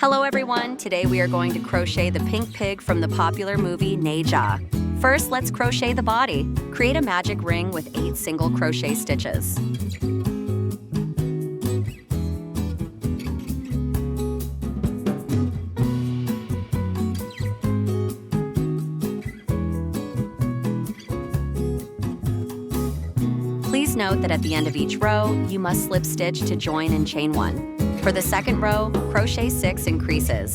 Hello everyone, today we are going to crochet the pink pig from the popular movie NATRA. First, let's crochet the body. Create a magic ring with 8 single crochet stitches. Please note that at the end of each row, you must slip stitch to join and chain 1. For the second row, crochet 6 increases.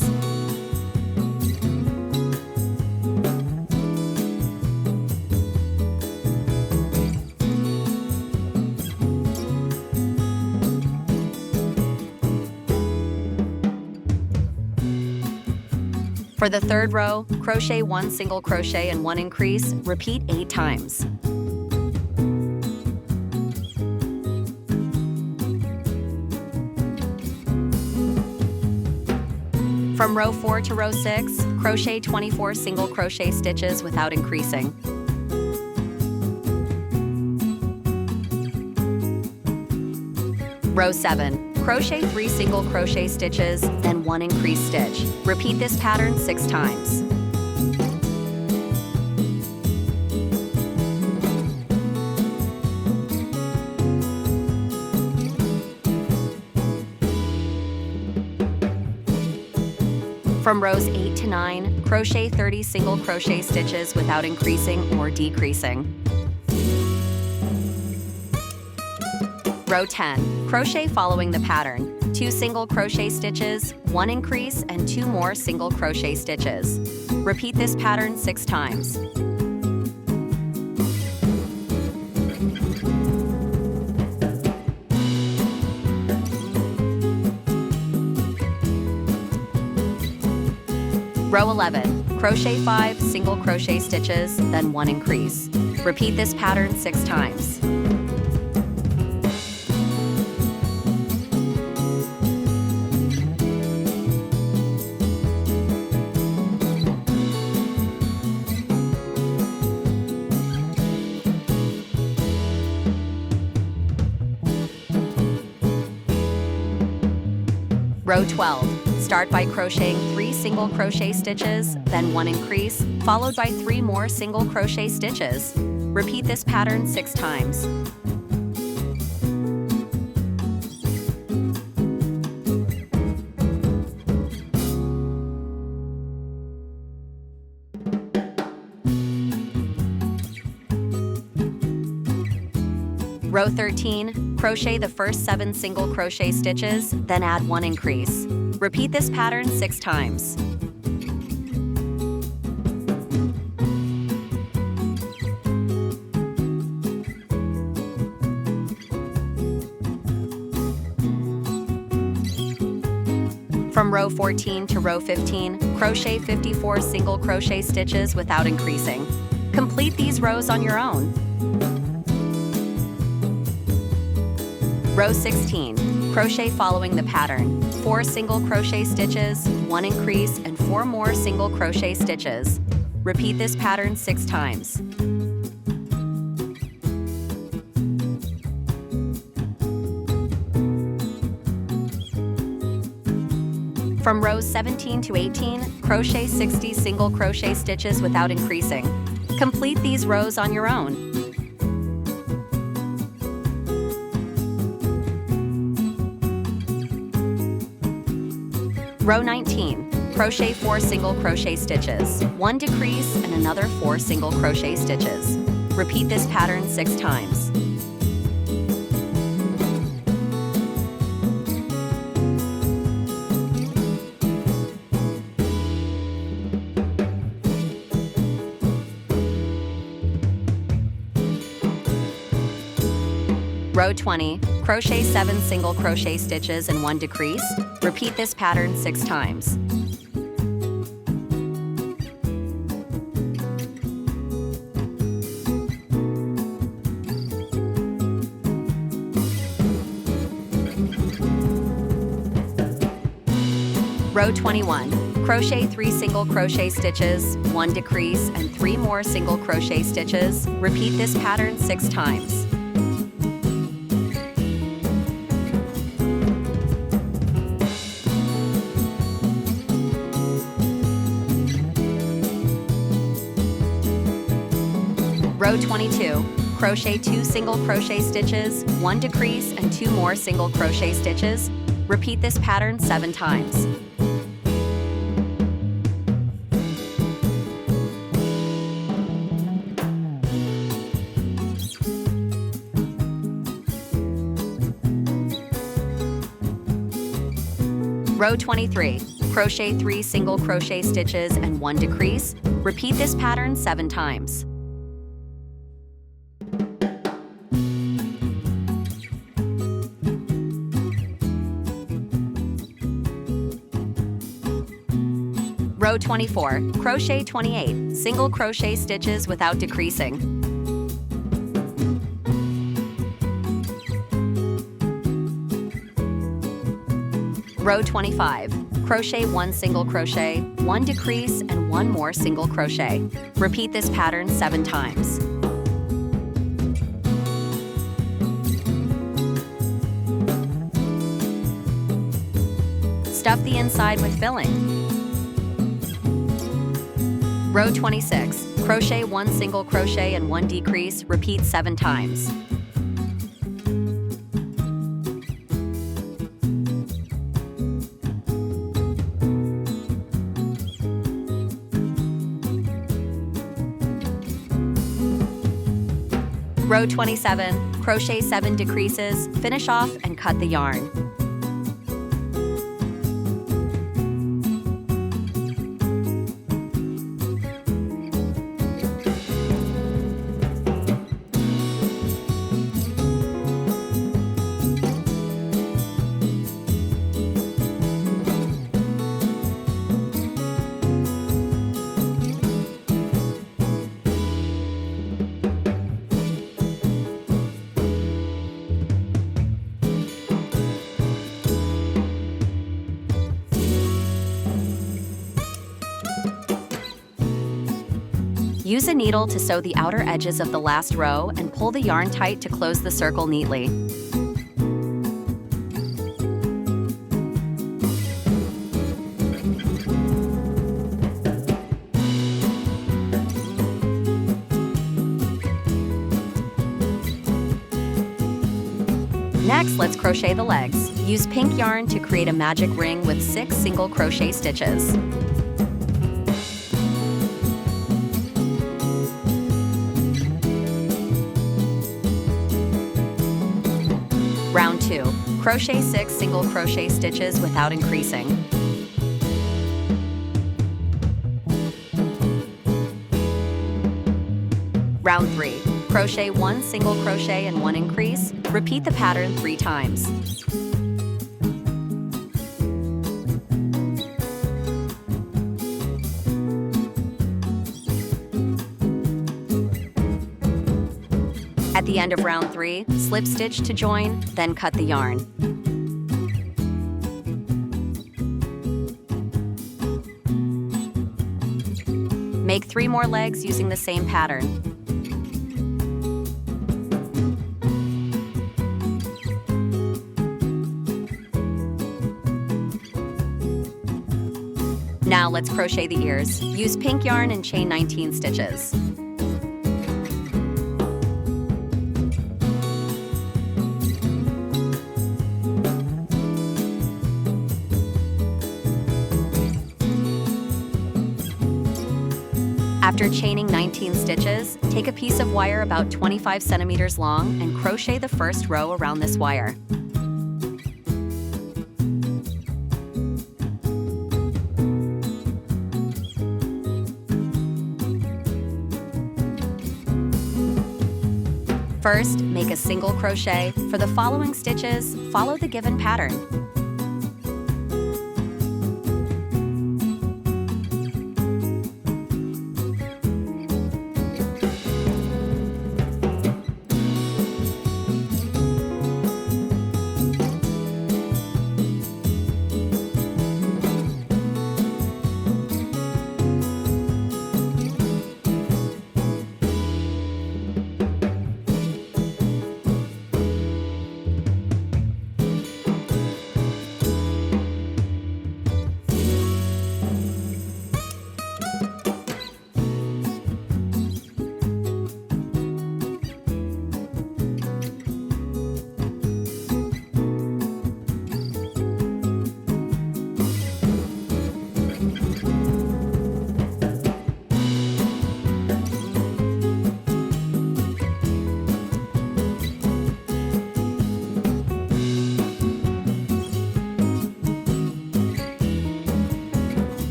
For the third row, crochet 1 single crochet and 1 increase, repeat 8 times. From row 4 to row 6, crochet 24 single crochet stitches without increasing. Row 7, crochet 3 single crochet stitches, then 1 increased stitch. Repeat this pattern 6 times. From rows 8 to 9, crochet 30 single crochet stitches without increasing or decreasing. Row 10, crochet following the pattern, 2 single crochet stitches, 1 increase, and 2 more single crochet stitches. Repeat this pattern 6 times. Row 11, crochet 5 single crochet stitches, then 1 increase. Repeat this pattern 6 times. Row 12, start by crocheting 3 single crochet stitches, then 1 increase, followed by 3 more single crochet stitches. Repeat this pattern 6 times. Row 13, crochet the first 7 single crochet stitches, then add 1 increase. Repeat this pattern 6 times. From row 14 to row 15, crochet 54 single crochet stitches without increasing. Complete these rows on your own. Row 16, crochet following the pattern, 4 single crochet stitches, 1 increase, and 4 more single crochet stitches. Repeat this pattern 6 times. From rows 17 to 18, crochet 60 single crochet stitches without increasing. Complete these rows on your own. Row 19, crochet 4 single crochet stitches, 1 decrease, and another 4 single crochet stitches. Repeat this pattern 6 times. Row 20, crochet 7 single crochet stitches and 1 decrease. Repeat this pattern 6 times. Row 21, crochet 3 single crochet stitches, 1 decrease, and 3 more single crochet stitches. Repeat this pattern 6 times. Row 22, crochet 2 single crochet stitches, 1 decrease, and 2 more single crochet stitches. Repeat this pattern 7 times. Row 23, crochet 3 single crochet stitches and 1 decrease. Repeat this pattern 7 times. Row 24, crochet 28 single crochet stitches without decreasing. Row 25, crochet 1 single crochet, 1 decrease, and 1 more single crochet. Repeat this pattern 7 times. Stuff the inside with filling. Row 26, crochet 1 single crochet and 1 decrease. Repeat 7 times. Row 27, crochet 7 decreases, finish off and cut the yarn. Use a needle to sew the outer edges of the last row and pull the yarn tight to close the circle neatly. Next, let's crochet the legs. Use pink yarn to create a magic ring with 6 single crochet stitches. Round 2, crochet 6 single crochet stitches without increasing. Round 3, crochet 1 single crochet and 1 increase. Repeat the pattern 3 times. At the end of round 3, slip stitch to join, then cut the yarn. Make 3 more legs using the same pattern. Now let's crochet the ears. Use pink yarn and chain 19 stitches. After chaining 19 stitches, take a piece of wire about 25 centimeters long and crochet the first row around this wire. First, make a single crochet. For the following stitches, follow the given pattern.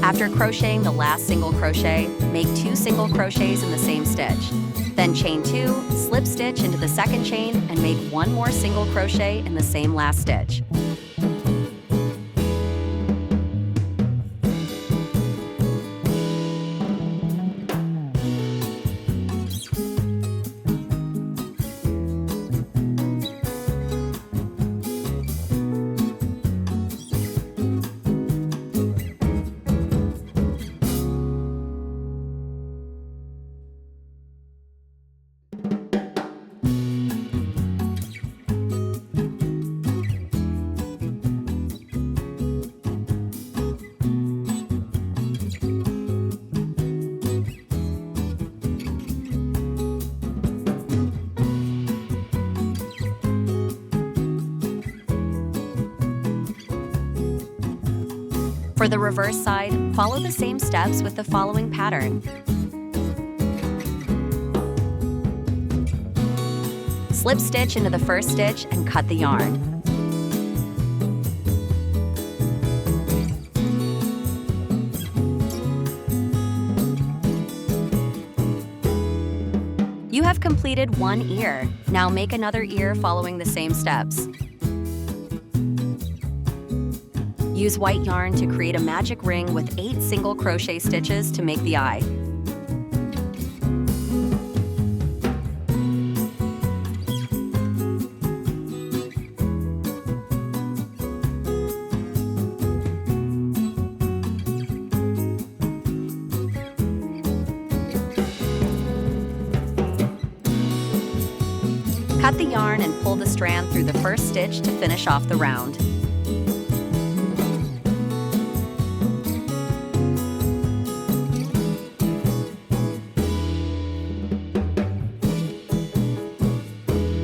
After crocheting the last single crochet, make 2 single crochets in the same stitch. Then chain 2, slip stitch into the second chain, and make 1 more single crochet in the same last stitch. For the reverse side, follow the same steps with the following pattern. Slip stitch into the first stitch and cut the yarn. You have completed 1 ear. Now make another ear following the same steps. Use white yarn to create a magic ring with 8 single crochet stitches to make the eye. Cut the yarn and pull the strand through the first stitch to finish off the round.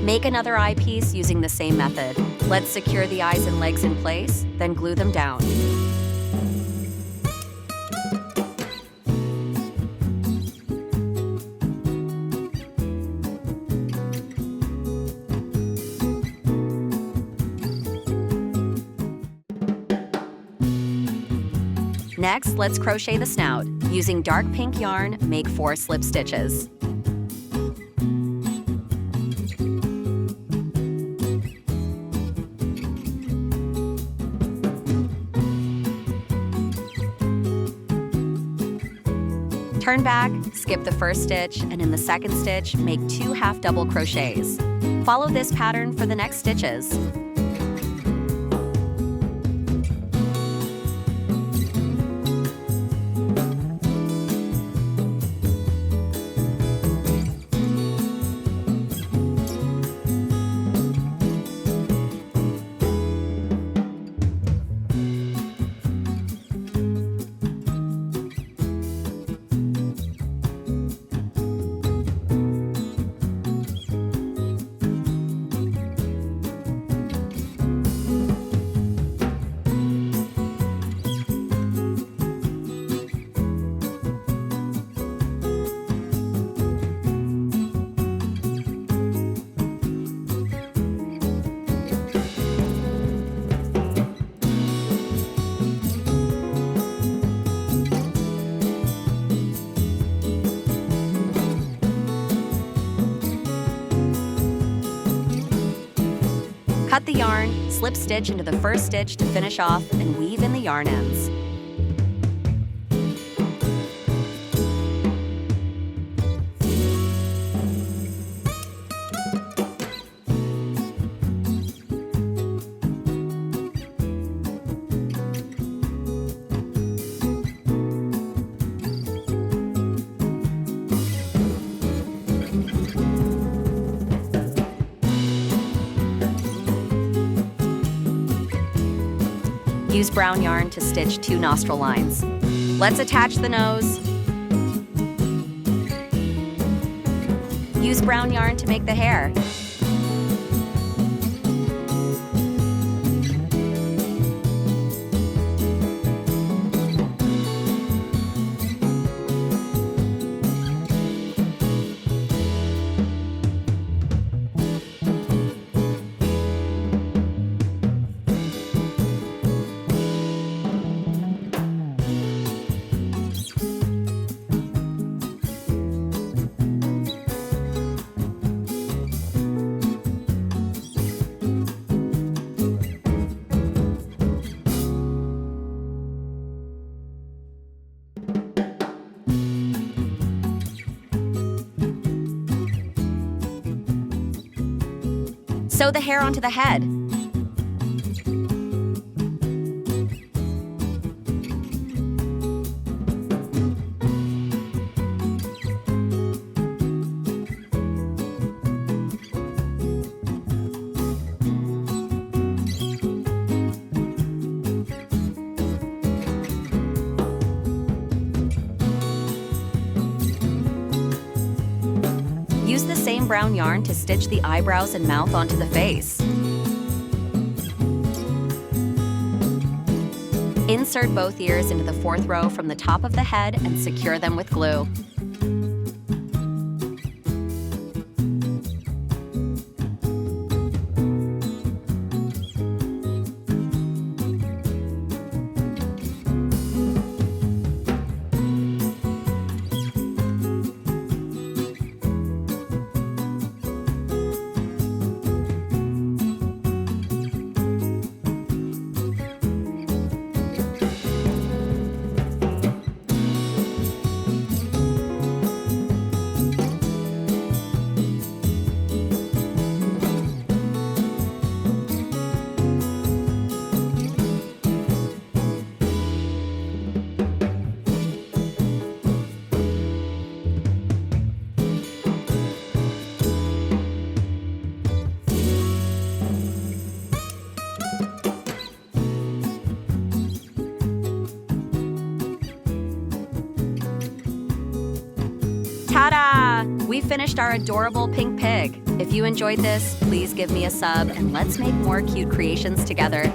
Make another eye piece using the same method. Let's secure the eyes and legs in place, then glue them down. Next, let's crochet the snout. Using dark pink yarn, make 4 slip stitches. Turn back, skip the first stitch, and in the second stitch, make 2 half double crochets. Follow this pattern for the next stitches. Cut the yarn, slip stitch into the first stitch to finish off, and weave in the yarn ends. Use brown yarn to stitch 2 nostril lines. Let's attach the nose. Use brown yarn to make the hair. Sew the hair onto the head. Use the same brown yarn to stitch the eyebrows and mouth onto the face. Insert both ears into the 4th row from the top of the head and secure them with glue. Ta-da! We finished our adorable pink pig. If you enjoyed this, please give me a sub and let's make more cute creations together.